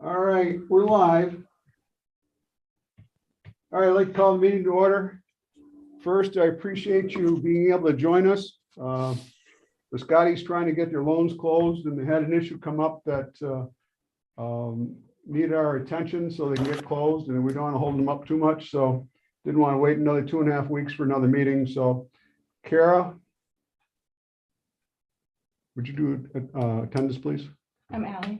All right, we're live. All right, I'd like to call the meeting to order. First, I appreciate you being able to join us. The Scotties trying to get their loans closed, and they had an issue come up that needed our attention so they can get closed, and we don't want to hold them up too much, so didn't want to wait another 2.5 weeks for another meeting. So Kara, would you do attendance, please? I'm Ally.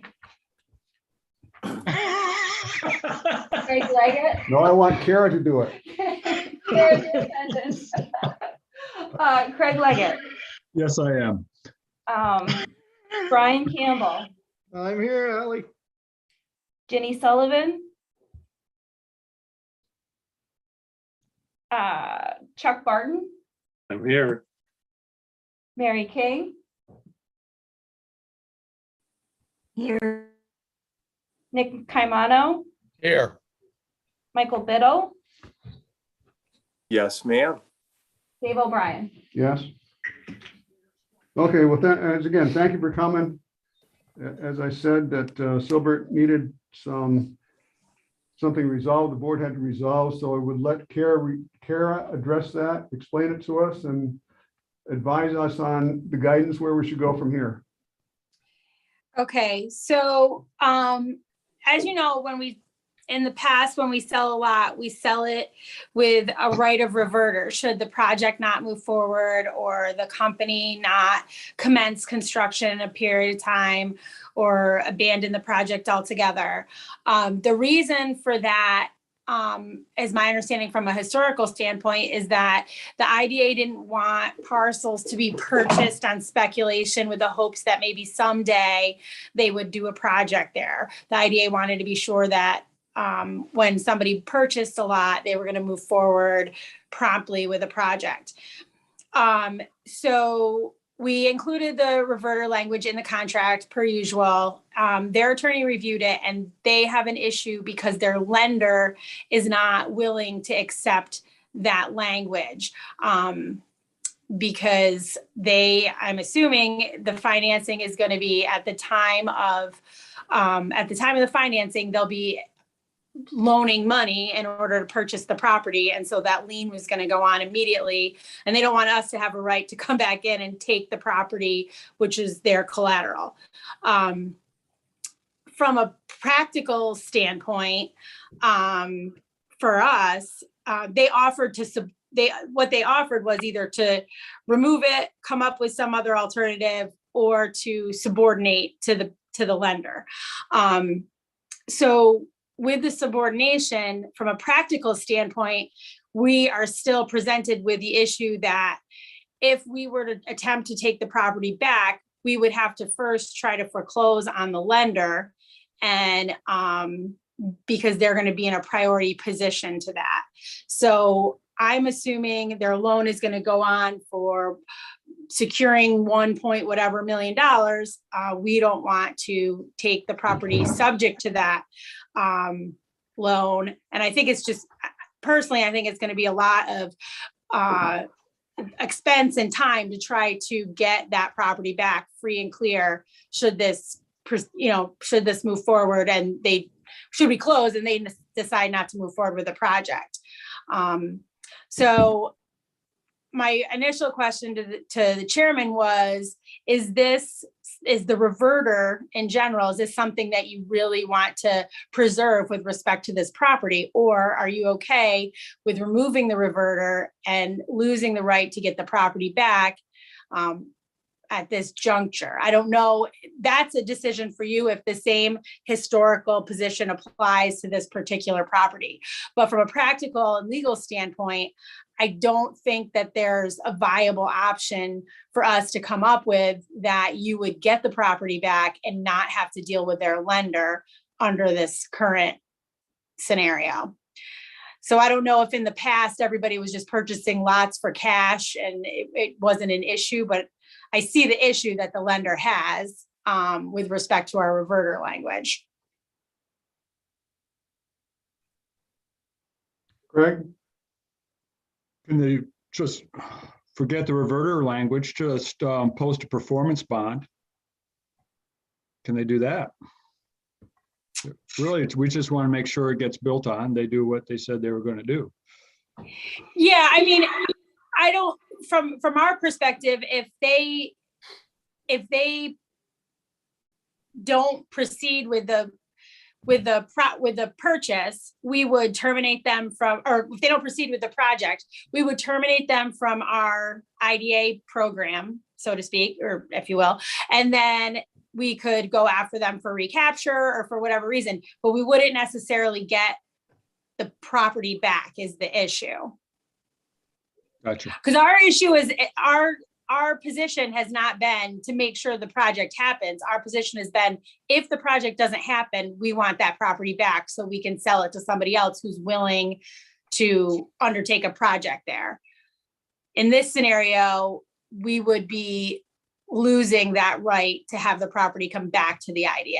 Craig Leggett. No, I want Kara to do it. There's your attendance. Craig Leggett. Yes, I am. Brian Campbell. I'm here, Ally. Jenny Sullivan. Chuck Barton. I'm here. Mary King. Here. Nick Caimano. Here. Michael Biddle. Yes, ma'am. Dave O'Brien. Yes. Okay, well, again, thank you for coming. As I said, that Silbert needed something resolved, the board had to resolve, so I would let Kara address that, explain it to us, and advise us on the guidance where we should go from here. Okay, so as you know, in the past, when we sell a lot, we sell it with a right of reverter should the project not move forward or the company not commence construction in a period of time or abandon the project altogether. The reason for that, as my understanding from a historical standpoint, is that the IDA didn't want parcels to be purchased on speculation with the hopes that maybe someday they would do a project there. The IDA wanted to be sure that when somebody purchased a lot, they were going to move forward promptly with a project. So we included the reverter language in the contract per usual. Their attorney reviewed it and they have an issue because their lender is not willing to accept that language. Because I'm assuming the financing is going to be at the time of the financing, they'll be loaning money in order to purchase the property. And so that lien was going to go on immediately. And they don't want us to have a right to come back in and take the property, which is their collateral. From a practical standpoint, for us, they offered what they offered was either to remove it, come up with some other alternative, or to subordinate to the lender. So with the subordination, from a practical standpoint, we are still presented with the issue that if we were to attempt to take the property back, we would have to first try to foreclose on the lender, and because they're going to be in a priority position to that. So I'm assuming their loan is going to go on for securing $1 million. We don't want to take the property subject to that loan. And I think it's just, personally, I think it's going to be a lot of expense and time to try to get that property back free and clear should this move forward and should we close and they decide not to move forward with the project. So my initial question to the chairman was, is the reverter in general, is this something that you really want to preserve with respect to this property? Or are you okay with removing the reverter and losing the right to get the property back at this juncture? I don't know. That's a decision for you if the same historical position applies to this particular property. But from a practical and legal standpoint, I don't think that there's a viable option for us to come up with that you would get the property back and not have to deal with their lender under this current scenario. So I don't know if in the past everybody was just purchasing lots for cash and it wasn't an issue, but I see the issue that the lender has with respect to our reverter language. Greg? Can they just forget the reverter language, just post a performance bond? Can they do that? Really, we just want to make sure it gets built on. They do what they said they were going to do. Yeah, I mean, I don't, from our perspective, if they don't proceed with the purchase, we would terminate them from, or if they don't proceed with the project, we would terminate them from our IDA program, so to speak, or if you will. And then we could go after them for recapture or for whatever reason, but we wouldn't necessarily get the property back is the issue. Gotcha. Because our issue is our position has not been to make sure the project happens. Our position has been, if the project doesn't happen, we want that property back so we can sell it to somebody else who's willing to undertake a project there. In this scenario, we would be losing that right to have the property come back to the IDA.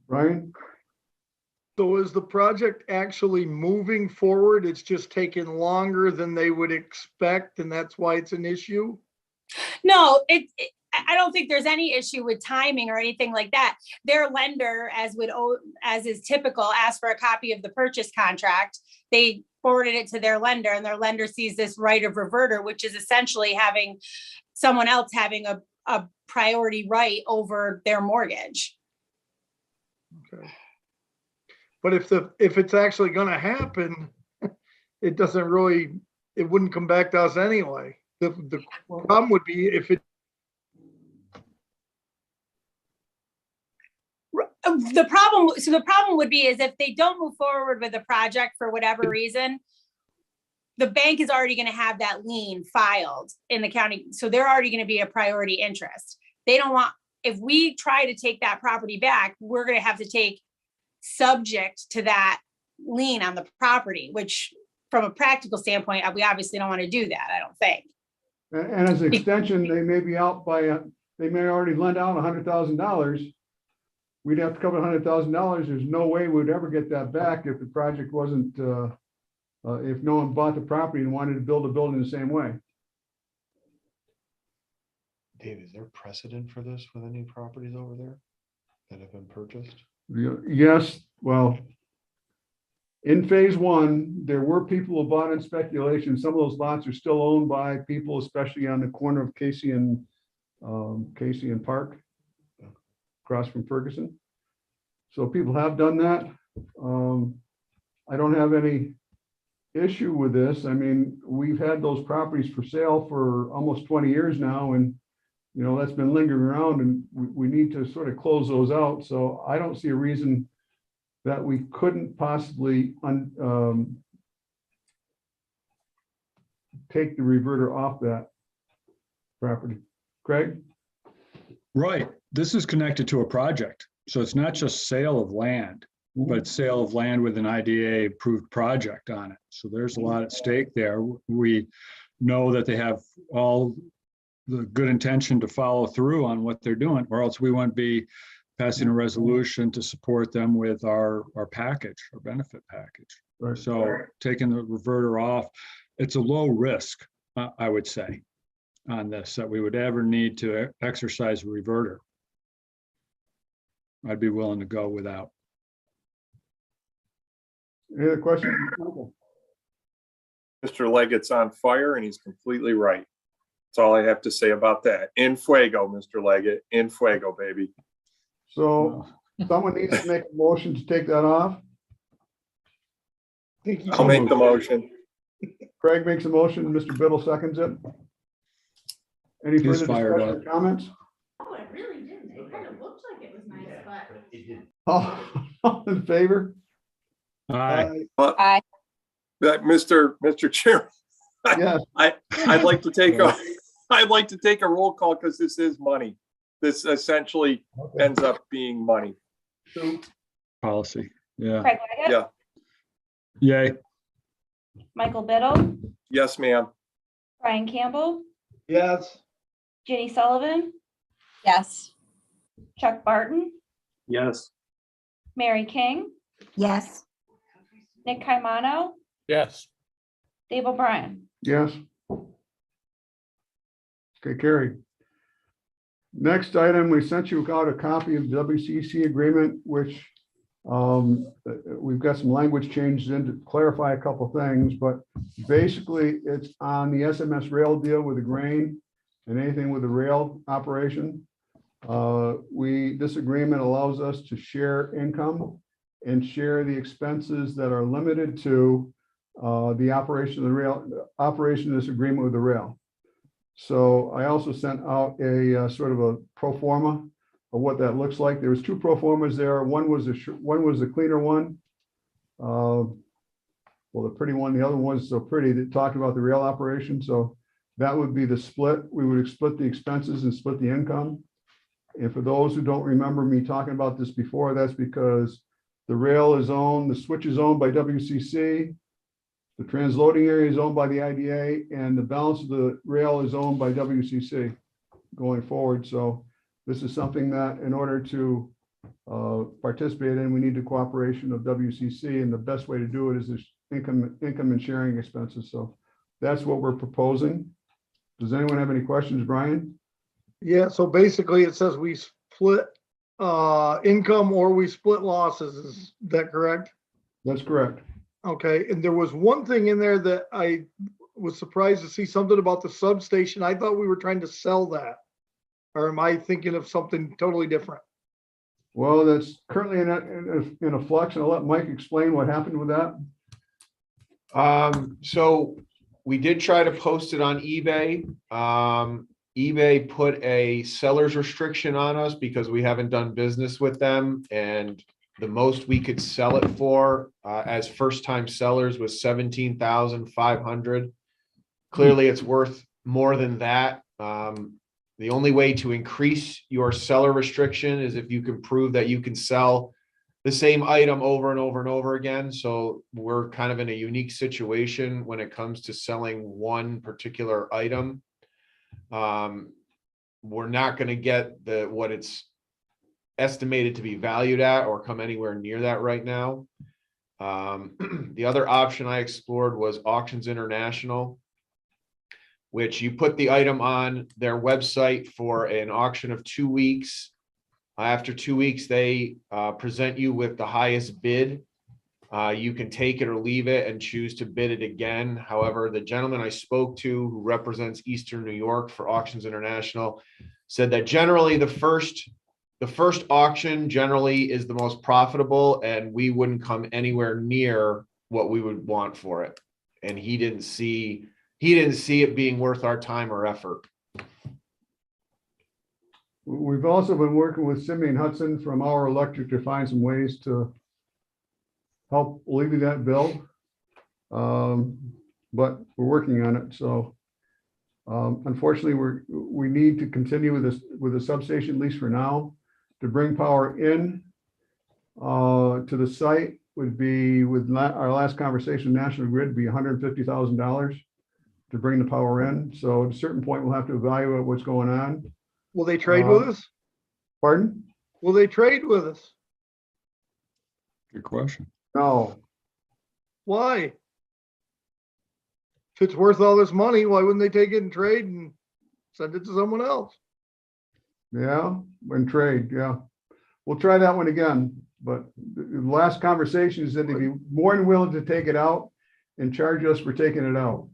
Brian? So is the project actually moving forward? It's just taking longer than they would expect, and that's why it's an issue? No, I don't think there's any issue with timing or anything like that. Their lender, as is typical, asked for a copy of the purchase contract. They forwarded it to their lender, and their lender sees this right of reverter, which is essentially having someone else having a priority right over their mortgage. Okay. But if it's actually gonna happen, it doesn't really, it wouldn't come back to us anyway. The problem would be if it, The problem would be is if they don't move forward with the project for whatever reason, the bank is already going to have that lien filed in the county. So they're already going to be a priority interest. They don't want, if we try to take that property back, we're going to have to take subject to that lien on the property, which from a practical standpoint, we obviously don't want to do that, I don't think. And as an extension, they may be out by, they may already lend out $100,000. We'd have to cover $100,000. There's no way we'd ever get that back if the project wasn't, if no one bought the property and wanted to build a building the same way. Dave, is there precedent for this with any properties over there that have been purchased? Yes, well, in phase one, there were people who bought in speculation. Some of those lots are still owned by people, especially on the corner of Casey and Park, across from Ferguson. So people have done that. I don't have any issue with this. I mean, we've had those properties for sale for almost 20 years now, and you know, that's been lingering around, and we need to sort of close those out. So I don't see a reason that we couldn't possibly take the reverter off that property. Craig? Right. This is connected to a project. So it's not just sale of land, but it's sale of land with an IDA approved project on it. So there's a lot at stake there. We know that they have all the good intention to follow through on what they're doing, or else we wouldn't be passing a resolution to support them with our package, our benefit package. Right. So taking the reverter off, it's a low risk, I would say, on this, that we would ever need to exercise a reverter. I'd be willing to go without. Any other questions? Mr. Leggett's on fire and he's completely right. That's all I have to say about that. In fuego, Mr. Leggett, in fuego, baby. So someone needs to make a motion to take that off. I'll make the motion. Craig makes a motion, Mr. Biddle seconds it. Any He's further fired discussion or comments? Oh, it really didn't. It kind of looked like it was nice, but. All in favor? Aye. Mr. Chair, Yes, I'd like to take a roll call because this is money. This essentially ends up being money. Policy. Yeah. Craig Leggett, Yeah. Yay. Michael Biddle, Yes, ma'am. Brian Campbell, yes, Ginny Sullivan, Yes. Chuck Barton, Yes. Mary King, Yes. Nick Caimano, Yes. Dave O'Brien. yes. Okay, carried. Next item, we sent you out a copy of the WCC agreement, which we've got some language changes in to clarify a couple things, but basically it's on the SMS rail deal with the grain and anything with the rail operation. This agreement allows us to share income and share the expenses that are limited to the operation of the rail, operation of this agreement with the rail. So I also sent out a sort of a pro forma of what that looks like. There was two pro formas there. One was the cleaner one. Well, the pretty one, the other one was so pretty that talked about the rail operation. So that would be the split. We would split the expenses and split the income. And for those who don't remember me talking about this before, that's because the rail is owned, the switch is owned by WCC. The transloading area is owned by the IDA, and the balance of the rail is owned by WCC going forward. So this is something that in order to participate in, we need the cooperation of WCC, and the best way to do it is this income and sharing expenses. So that's what we're proposing. Does anyone have any questions, Brian? Yeah, so basically it says we split income or we split losses. Is that correct? That's correct. Okay, and there was one thing in there that I was surprised to see, something about the substation. I thought we were trying to sell that. Or am I thinking of something totally different? Well, that's currently in a flux, and I'll let Mike explain what happened with that. So we did try to post it on eBay. eBay put a seller's restriction on us because we haven't done business with them, and the most we could sell it for as first-time sellers was 17,500. Clearly, it's worth more than that. The only way to increase your seller restriction is if you can prove that you can sell the same item over and over and over again. So we're kind of in a unique situation when it comes to selling one particular item. We're not going to get what it's estimated to be valued at or come anywhere near that right now. The other option I explored was Auctions International, which you put the item on their website for an auction of 2 weeks. After 2 weeks, they present you with the highest bid. You can take it or leave it and choose to bid it again. However, the gentleman I spoke to who represents Eastern New York for Auctions International said that generally the first auction generally is the most profitable, and we wouldn't come anywhere near what we would want for it. And he didn't see it being worth our time or effort. We've also been working with Simeon Hudson from Our Electric to find some ways to help alleviate that bill. But we're working on it. So unfortunately, we need to continue with the substation, at least for now. To bring power in to the site would be, with our last conversation, National Grid, would be $150,000 to bring the power in. So at a certain point, we'll have to evaluate what's going on. Will they trade with us? Pardon? Will they trade with us? Good question. No. Why? If it's worth all this money, why wouldn't they take it and trade and send it to someone else? Yeah, when trade, yeah. We'll try that one again, but the last conversation is that they'd be more than willing to take it out and charge us for taking it out.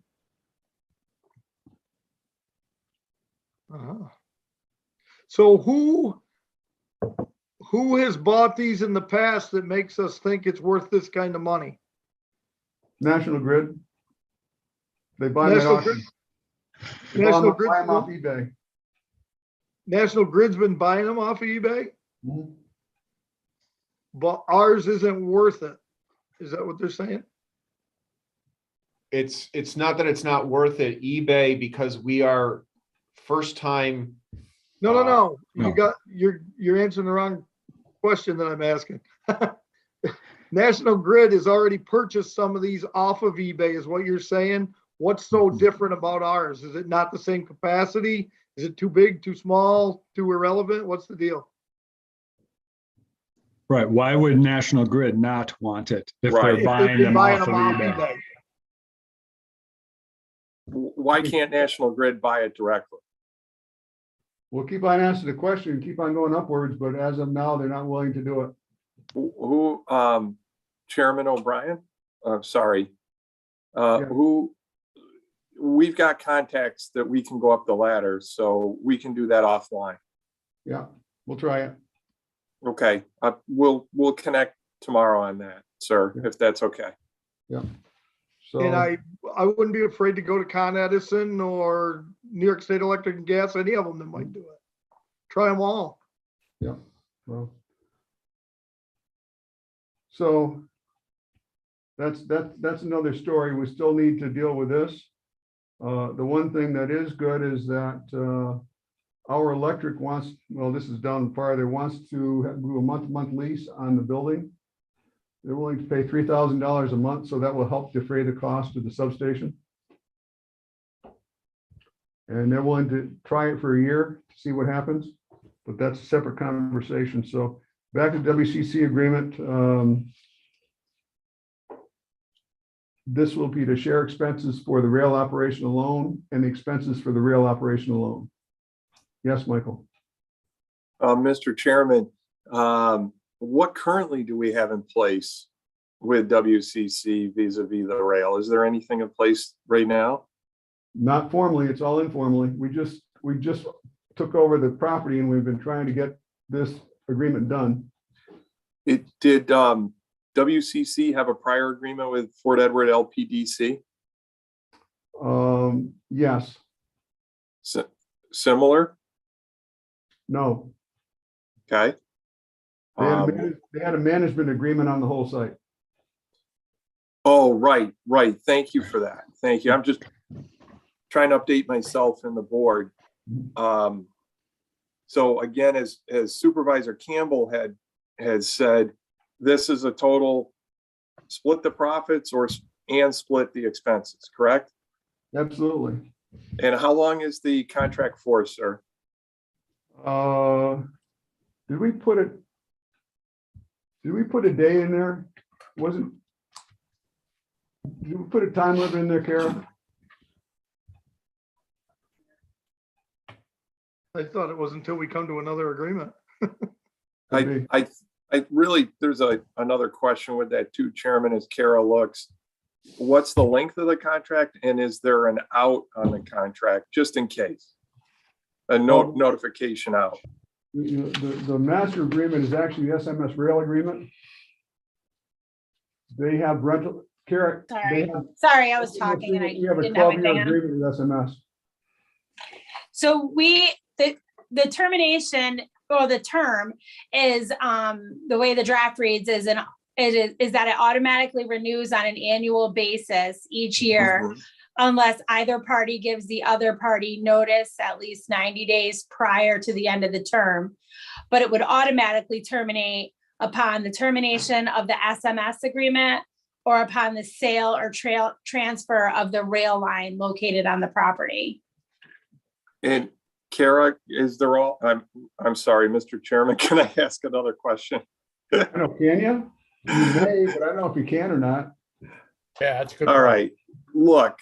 Uh-huh. So who has bought these in the past that makes us think it's worth this kind of money? National Grid. They buy them at National auction. Grid? They buy National them Grid? off eBay. National Grid's been buying them off of eBay, Mhm. but ours isn't worth it. Is that what they're saying? It's not that it's not worth it. eBay, because we are first time. No. no. You're answering the wrong question that I'm asking. National Grid has already purchased some of these off of eBay, is what you're saying. What's so different about ours? Is it not the same capacity? Is it too big, too small, too irrelevant? What's the deal? Right. Why would National Grid not want it if Right. they're If they've buying been them buying off of them off eBay? eBay. Why can't National Grid buy it directly? we'll keep on asking the question and keep on going upwards, but as of now, they're not willing to do it. Who, Chairman O'Brien? Sorry. Yeah. Who, we've got contacts that we can go up the ladder, so we can do that offline. Yeah, we'll try it. Okay, we'll connect tomorrow on that, sir, if that's okay. Yeah. And So, I wouldn't be afraid to go to Con Edison or New York State Electric and Gas, any of them that might do it. Try them all. yeah, well. So that's another story. We still need to deal with this. The one thing that is good is that our electric wants, well, this is down farther, wants to do a month-to-month lease on the building. They're willing to pay $3,000 a month, so that will help defray the cost of the substation. And they're willing to try it for a year to see what happens, but that's a separate conversation. So back to WCC agreement. This will be to share expenses for the rail operation alone and the expenses for the rail operation alone. Yes, Michael. Mr. Chairman, what currently do we have in place with WCC vis-a-vis the rail? Is there anything in place right now? Not formally, it's all informally. We just took over the property and we've been trying to get this agreement done. It did, WCC have a prior agreement with Fort Edward LPDC? Yes, Similar? no. Okay. They had a management agreement on the whole site. Oh, right. Thank you for that. Thank you. I'm just trying to update myself and the board. So again, as Supervisor Campbell has said, this is a total split the profits and split the expenses, correct? Absolutely. And how long is the contract for, sir? Did we put a day in there? Did we put a time limit in there, Kara? I thought it was until we come to another agreement. I really, there's another question with that too, Chairman, as Kara looks. What's the length of the contract and is there an out on the contract, just in case? A notification out. The master agreement is actually the SMS rail agreement. They have rental, Kara. Sorry, I was talking and I We have a didn't have my 12-year thing on. agreement with SMS. So the termination or the term is, the way the draft reads is that it automatically renews on an annual basis each year, unless either party gives the other party notice at least 90 days prior to the end of the term. But it would automatically terminate upon the termination of the SMS agreement or upon the sale or transfer of the rail line located on the property. And Kara, I'm sorry, Mr. Chairman, can I ask another question? I don't know, can you? You may, but I don't know if you can or not. Yeah, that's good. All right, look,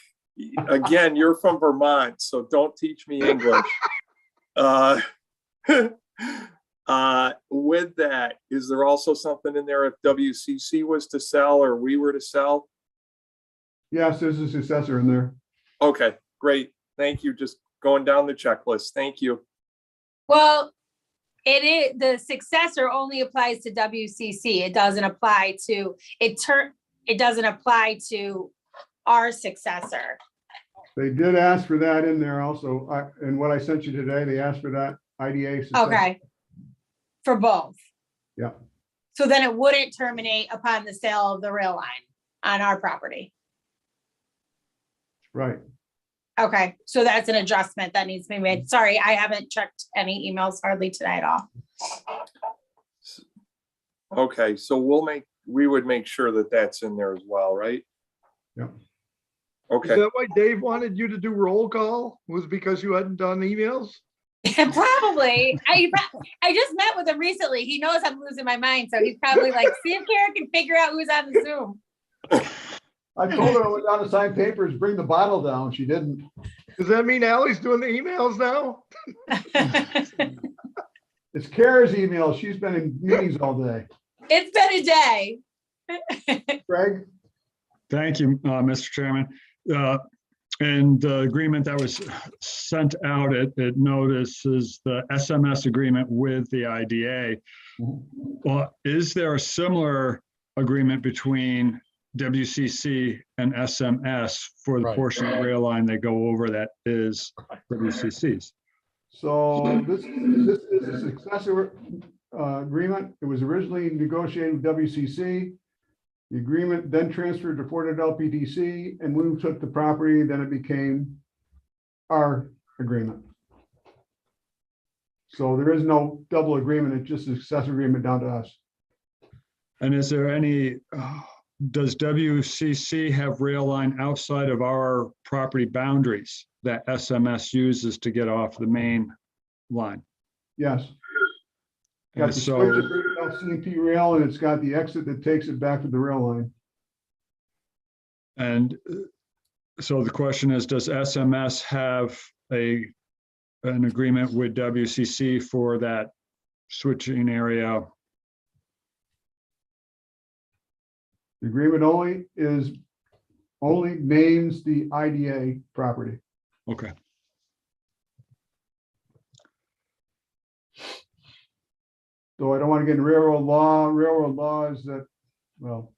again, you're from Vermont, so don't teach me English. With that, is there also something in there if WCC was to sell or we were to sell? Yes, there's a successor in there. Okay, great. Thank you. Just going down the checklist. Thank you. Well, the successor only applies to WCC. It doesn't apply to our successor. They did ask for that in there also. And what I sent you today, they asked for that IDA. successor. Okay. For both. Yeah. So then it wouldn't terminate upon the sale of the rail line on our property. Right. Okay, so that's an adjustment that needs to be made. Sorry, I haven't checked any emails hardly today at all. Okay, so we would make sure that that's in there as well, right? Yeah. Is Okay, that why Dave wanted you to do roll call? Was because you hadn't done emails? Probably. I just met with him recently. He knows I'm losing my mind, so he's probably like, see if Kara can figure out who's on the Zoom. I told her I was down to sign papers, bring the bottle down. She didn't. Does that mean Ally's doing the emails now? It's Kara's email. She's been in meetings all day. It's been a day. Greg? Thank you, Mr. Chairman. And the agreement that was sent out, it notices the SMS agreement with the IDA. Well, is there a similar agreement between WCC and SMS for the Right. portion of rail line they go over that is WCC's? So this is a successor agreement. It was originally negotiated with WCC. The agreement then transferred to Fort LPTC, and when we took the property, then it became our agreement. So there is no double agreement. It's just a successor agreement down to us. And is there any, does WCC have rail line outside of our property boundaries that SMS uses to get off the main line? Yes. Got And the so, switch at CMP rail, and it's got the exit that takes it back to the rail line. and so the question is, does SMS have an agreement with WCC for that switching area? The agreement only names the IDA property. Okay, So I don't want to get in railroad law. Railroad law is that, well,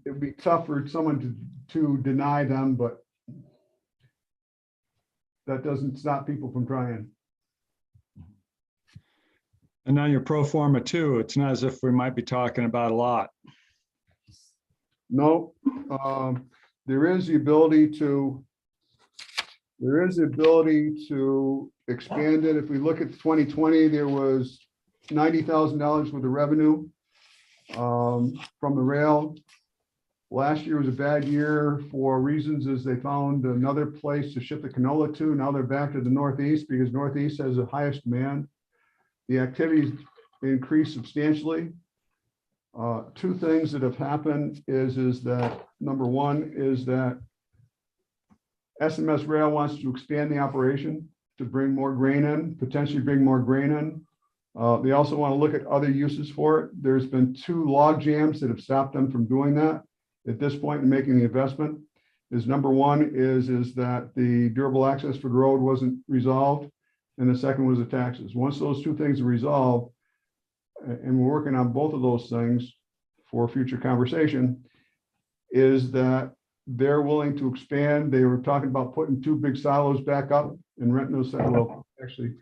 it'd be tough for someone to deny them, but that doesn't stop people from trying. and on your pro forma too, it's not as if we might be talking about a lot. No, there is the ability to expand it. If we look at 2020, there was $90,000 worth of revenue from the rail. Last year was a bad year for reasons as they found another place to ship the canola to. Now they're back to the Northeast because Northeast has the highest demand. The activities increased substantially. Two things that have happened is that, number one, is that SMS Rail wants to expand the operation to bring more grain in, potentially bring more grain in. They also want to look at other uses for it. There's been 2 log jams that have stopped them from doing that at this point in making the investment. Is number one is that the durable access for the road wasn't resolved, and the second was the taxes. Once those 2 things are resolved, and we're working on both of those things for future conversation, is that they're willing to expand. They were talking about putting 2 big silos back up, and Rentno said, well, actually,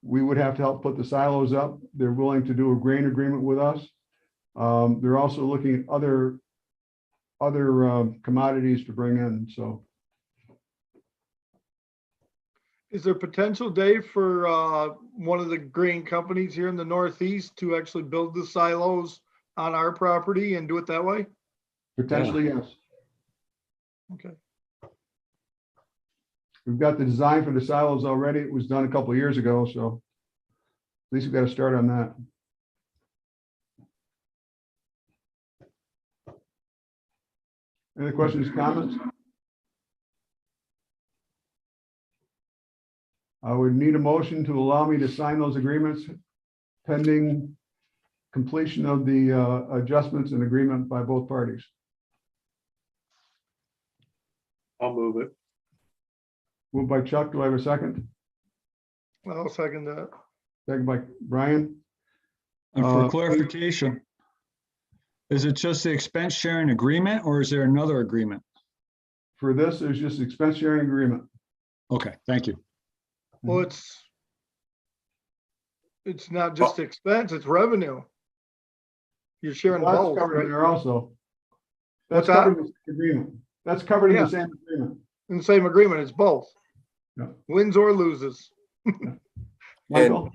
we would have to help put the silos up. They're willing to do a grain agreement with us. They're also looking at other commodities to bring in, so. Is there potential, Dave, for one of the grain companies here in the Northeast to actually build the silos on our property and do it that way? Potentially, yes. Okay. We've got the design for the silos already. It was done a couple of years ago, so at least we've got to start on that. Any questions, comments? I would need a motion to allow me to sign those agreements pending completion of the adjustments and agreement by both parties. I'll move it. Moved by Chuck. Do I have a second? I'll second that. Second by Brian. And for Uh, clarification, is it just the expense sharing agreement or is there another agreement? For this, there's just expense sharing agreement. Okay, thank you. Well, it's not just expense, it's revenue. You're sharing Well, both, that's covered in right? there also. What's That's that? covered in the same agreement. That's covered in Yeah. the same agreement. In the same agreement, it's both. Yeah. Wins or loses. Michael?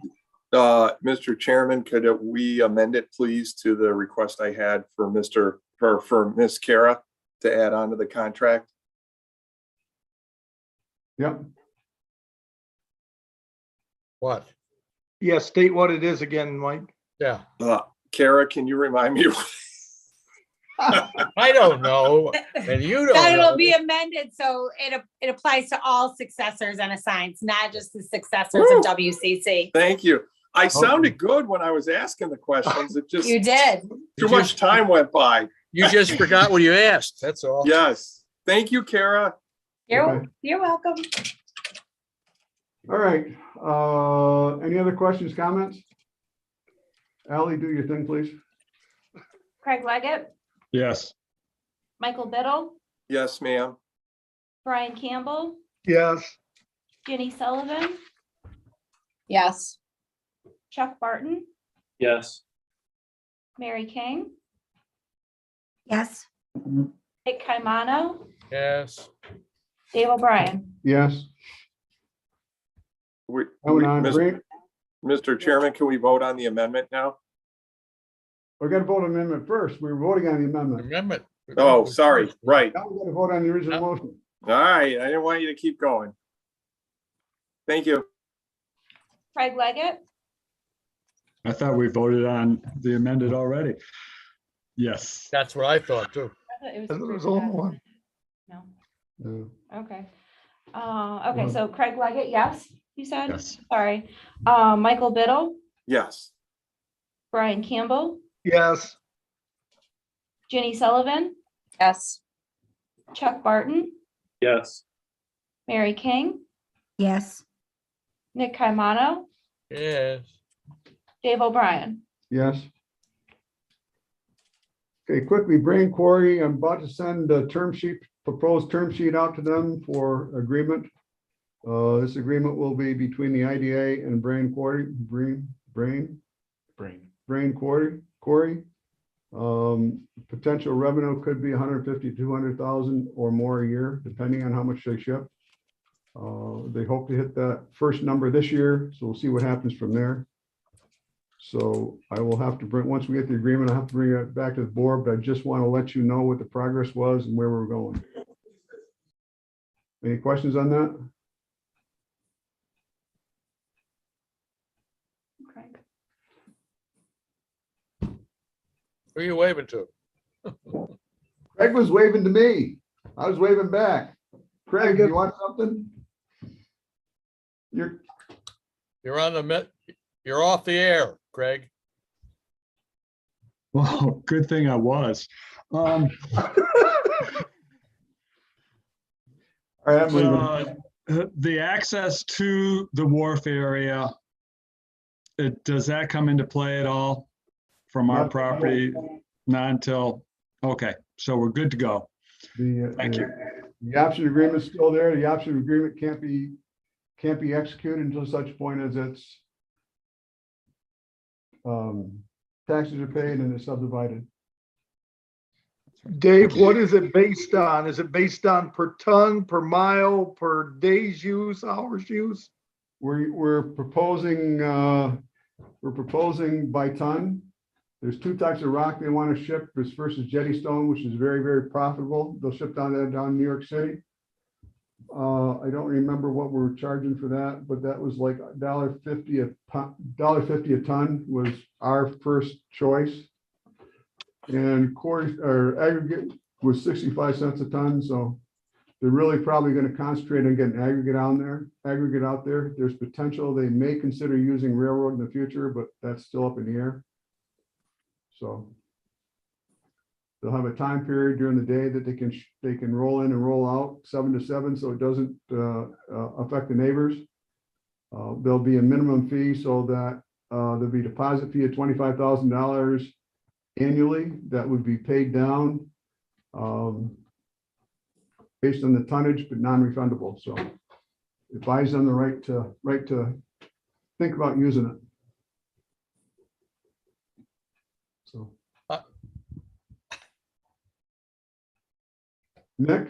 Mr. Chairman, could we amend it, please, to the request I had for Ms. Kara to add on to the contract? Yep. What? Yeah, state what it is again, Mike. Yeah. Kara, can you remind me? I don't know, and you don't That it'll know. be amended, so it applies to all successors and assigns, not just the successors of WCC. Thank you. I sounded good when I was asking the questions. It just, You did. too much time went by. You just forgot what you asked, that's all. Yes. Thank you, Kara. Okay. You're welcome. All right, any other questions, comments? Ally, do your thing, please. Craig Leggett, Yes. Michael Biddle, Yes, ma'am. Brian Campbell, Yes, Ginny Sullivan, Yes. Chuck Barton, Yes. Mary King, Yes. Nick Caimano, Yes. Dave O'Brien. Yes. We- Going on, Mis- Brent? Mr. Chairman, can we vote on the amendment now? We got to vote on amendment first. We were voting on the amendment. Amendment. Oh, sorry. Right. Now we got to vote on the original motion. All right. I didn't want you to keep going. Thank you. Craig Leggett, I thought we voted on the amended already. Yes. That's what I thought too. I thought it was and there was approved only as- one. No, Uh, okay. Okay, so Craig Leggett, yes, you said? Yes. Sorry. Michael Biddle, Yes. Brian Campbell, Yes, Ginny Sullivan, Yes. Chuck Barton, Yes. Mary King, Yes. Nick Caimano, Yes. Dave O'Brien. Yes. Okay, quickly, Brain Quarry, I'm about to send a term sheet, proposed term sheet out to them for agreement. This agreement will be between the IDA and Brain Quarry, Brain Quarry. Potential revenue could be 150, 200,000 or more a year, depending on how much they ship. They hope to hit that first number this year, so we'll see what happens from there. So I will have to bring, once we get the agreement, I'll have to bring it back to the board, but I just want to let you know what the progress was and where we're going. Any questions on that? Craig. Who are you waving to? Craig was waving to me. I was waving back. Craig, you want something? You're, You're on the you're off the air, Craig. Well, good thing I was. all right, I'm leaving. The access to the wharf area, does that come into play at all from our Not- property? Not until, okay, so we're good to go. Thank you. The option agreement's still there. The option agreement can't be executed until such point as it's taxes are paid and it's subdivided. Dave, what is it based on? Is it based on per ton, per mile, per day's use, hours use? We're proposing by ton. There's two types of rock they want to ship. This first is jetty stone, which is very, very profitable. They'll ship down New York City. I don't remember what we're charging for that, but that was like $1.50 a ton was our first choice. And quarry or aggregate was 65 cents a ton. So they're really probably going to concentrate on getting aggregate out there. There's potential they may consider using railroad in the future, but that's still up in the air. So they'll have a time period during the day that they can roll in and roll out 7 to 7, so it doesn't affect the neighbors. There'll be a minimum fee so that there'll be a deposit fee of $25,000 annually that would be paid down based on the tonnage, but non-refundable. So it buys them the right to think about using it. So. Nick?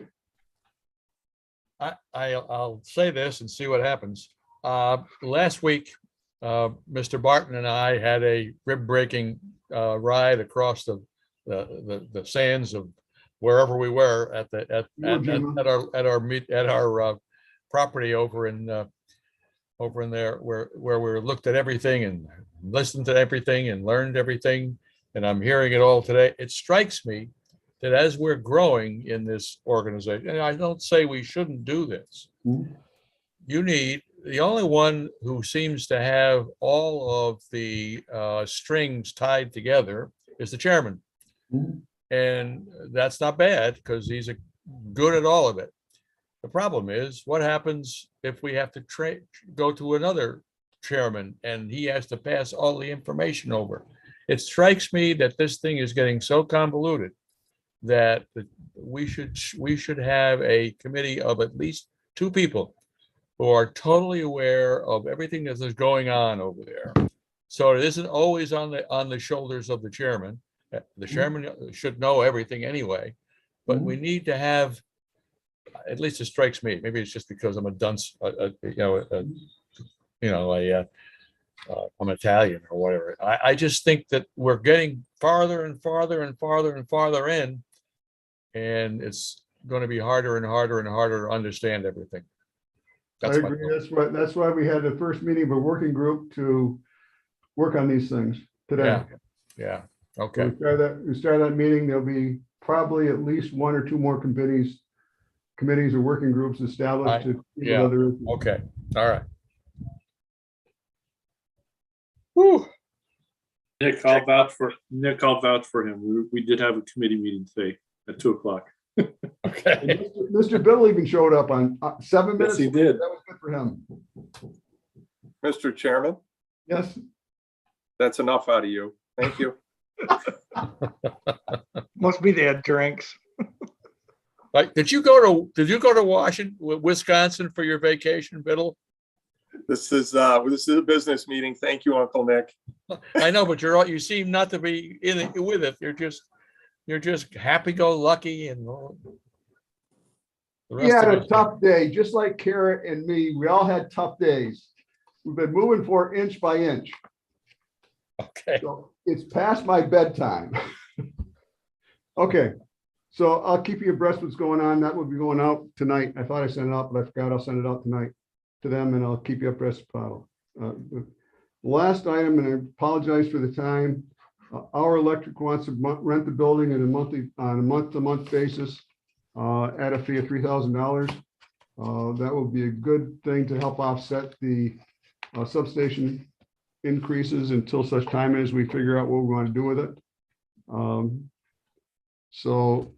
I'll say this and see what happens. Last week, Mr. Barton and I had a rib-breaking ride across the sands of wherever we were at our property over in there where we looked at everything and listened to everything and learned everything. And I'm hearing it all today. It strikes me that as we're growing in this organization, and I don't say we shouldn't do this, Mhm. you need, the only one who seems to have all of the strings tied together is the chairman. Mhm. And that's not bad because he's good at all of it. The problem is, what happens if we have to go to another chairman and he has to pass all the information over? It strikes me that this thing is getting so convoluted that we should have a committee of at least 2 people who are totally aware of everything that is going on over there. So it isn't always on the shoulders of the chairman. The chairman should know everything anyway, but we need to have, at least it strikes me, maybe it's just because I'm a dunce, I'm Italian or whatever. I just think that we're getting farther and farther and farther and farther in, and it's going to be harder and harder and harder to understand everything. I That's my agree. thought. That's why we had the first meeting of a working group to work on these things today. Yeah, So okay, we start that meeting, there'll be probably at least 1 or 2 more committees or working groups established to. deal with yeah. other issues. okay, all right. Whew. Nick, I'll vouch for him. We did have a committee meeting today at 2:00. Okay, Mr. Bill even showed up on 7 Yes, minutes. he did. That was good for him. Mr. Chairman, Yes, that's enough out of you. Thank you. Must be they had drinks. like, did you go to Washington, Wisconsin for your vacation, Biddle? This is a business meeting. Thank you, Uncle Nick. I know, but you seem not to be in it with it. You're just happy-go-lucky and the he rest had of a us. tough day, just like Kara and me. We all had tough days. We've been moving forward inch by inch. Okay, So it's past my bedtime. Okay, so I'll keep you abreast what's going on. That will be going out tonight. I thought I sent it out, but I forgot. I'll send it out tonight to them and I'll keep you abreast. The last item, and I apologize for the time. Our Electric wants to rent the building on a month-to-month basis at a fee of $3,000. That will be a good thing to help offset the substation increases until such time as we figure out what we want to do with it. So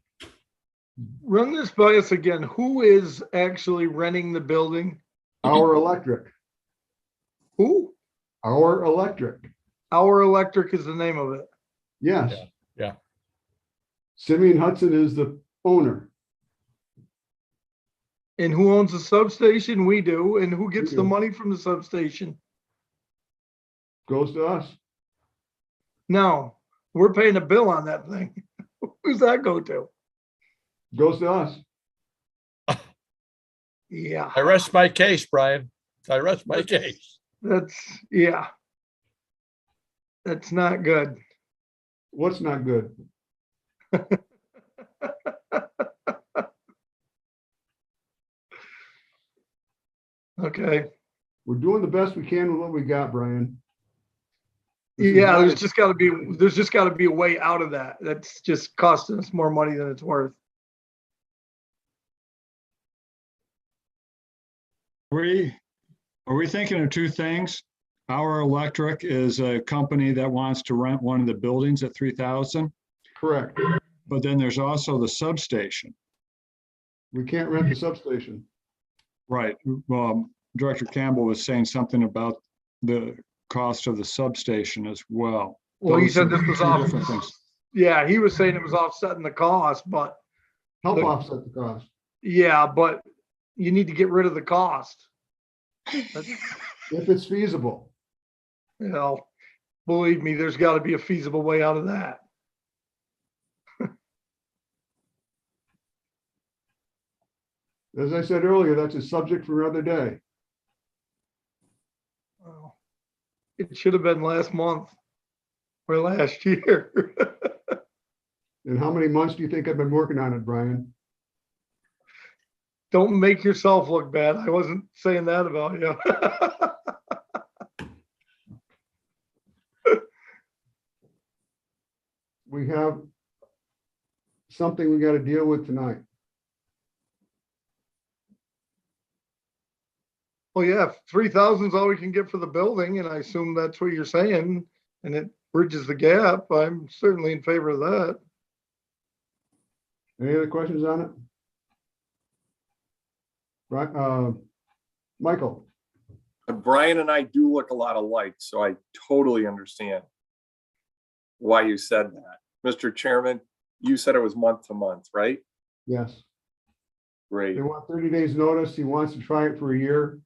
Run this by us again. Who is actually renting the building? Our Electric, Who? Our Electric, Our Electric is the name of it. yes. yeah. Simeon Hudson is the owner. And who owns the substation? We do. And who gets We the do. money from the substation? Goes to us. No, we're paying a bill on that thing. Who's that go to? Goes to us. Yeah, I rest my case, Brian. I rest my case. yeah. That's not good. What's not good? Okay. We're doing the best we can with what we got, Brian. This is Yeah, not- there's just gotta be a way out of that. That's just costing us more money than it's worth. Are we thinking of 2 things? Our Electric is a company that wants to rent one of the buildings at 3,000, Correct. but then there's also the substation. We can't rent the substation. Right. Director Campbell was saying something about the cost of the substation as well. Well, he Those said are this was 2 off. different things. Yeah, he was saying it was offsetting the cost, but Help Look- offset the cost. yeah, but you need to get rid of the cost. That's, If it's feasible. you know, believe me, there's gotta be a feasible way out of that. As I said earlier, that's a subject for another day. Well, it should have been last month or last year. And how many months do you think I've been working on it, Brian? Don't make yourself look bad. I wasn't saying that about you. We have something we got to deal with tonight. Well, yeah, 3,000 is all we can get for the building, and I assume that's what you're saying, and it bridges the gap. I'm certainly in favor of that. Any other questions on it? Right, Michael, Brian and I do look a lot alike, so I totally understand why you said that. Mr. Chairman, you said it was month to month, right? yes, Great. they want 30 days notice. He wants to try it for a year.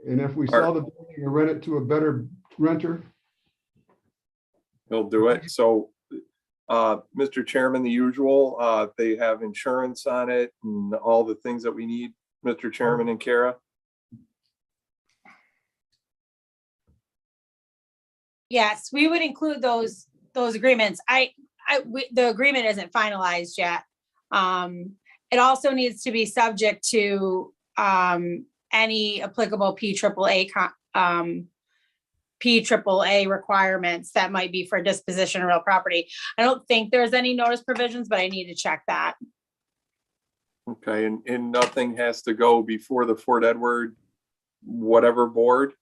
And if we sell the building or rent it to a better renter, He'll do it. So, Mr. Chairman, the usual, they have insurance on it and all the things that we need, Mr. Chairman and Kara. Yes, we would include those agreements. The agreement isn't finalized yet. It also needs to be subject to, any applicable PAAA requirements that might be for disposition of real property. I don't think there's any notice provisions, but I need to check that. Okay, and nothing has to go before the Fort Edward, whatever board?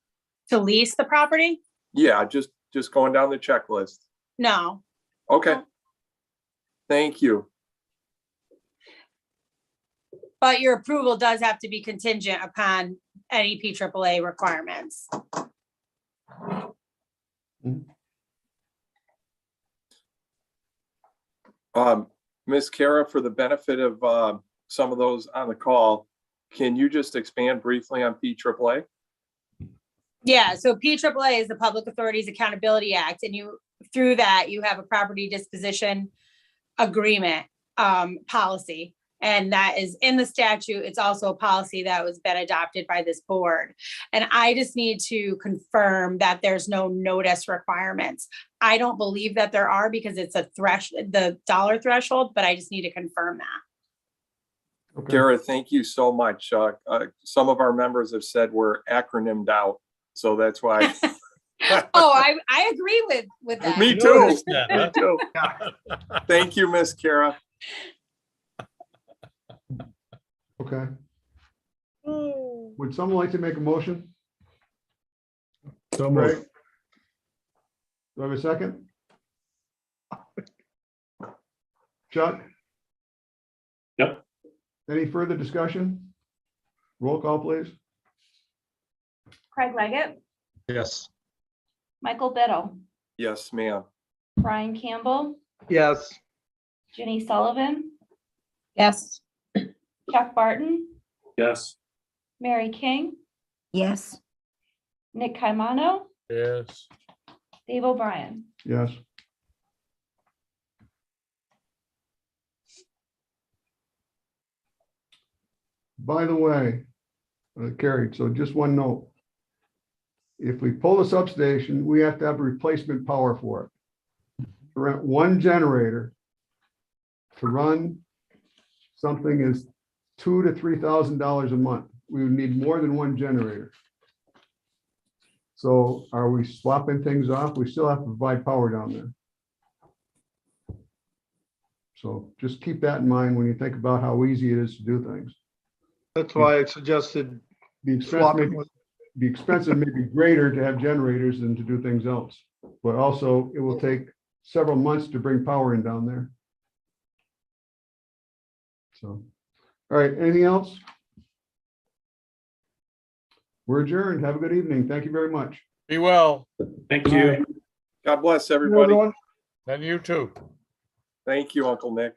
To lease the property? Yeah, just going down the checklist. No. Okay. Thank you. But your approval does have to be contingent upon any PAAA requirements. Ms. Kara, for the benefit of some of those on the call, can you just expand briefly on PAAA? Yeah, so PAAA is the Public Authorities Accountability Act, and through that, you have a property disposition agreement policy. And that is in the statute. It's also a policy that was been adopted by this board. And I just need to confirm that there's no notice requirements. I don't believe that there are because it's the dollar threshold, but I just need to confirm that. okay. Kara, thank you so much. Some of our members have said we're acronymed out, so that's why. Oh, I agree with that. Me too. Noticed that, huh? Me too. Thank you, Miss Kara. Okay. Would someone like to make a motion? So Right? moved. Do I have a second? Chuck? Yep. Any further discussion? Roll call, please. Craig Leggett, Yes. Michael Biddle, Yes, ma'am. Brian Campbell, Yes, Ginny Sullivan, Yes. Chuck Barton, Yes. Mary King, Yes. Nick Caimano, Yes. Dave O'Brien. Yes. By the way, carried, so just one note. If we pull the substation, we have to have replacement power for it. To rent one generator to run something is $2,000 to $3,000 a month. We would need more than one generator. So are we swapping things off? We still have to provide power down there. So just keep that in mind when you think about how easy it is to do things. that's why I suggested The expense may swapping be, with, the expenses may be greater to have generators than to do things else. But also it will take several months to bring power in down there. So, all right, anything else? We're adjourned. Have a good evening. Thank you very much. Be well. Thank you. God bless everybody. everyone. And you too. Thank you, Uncle Nick.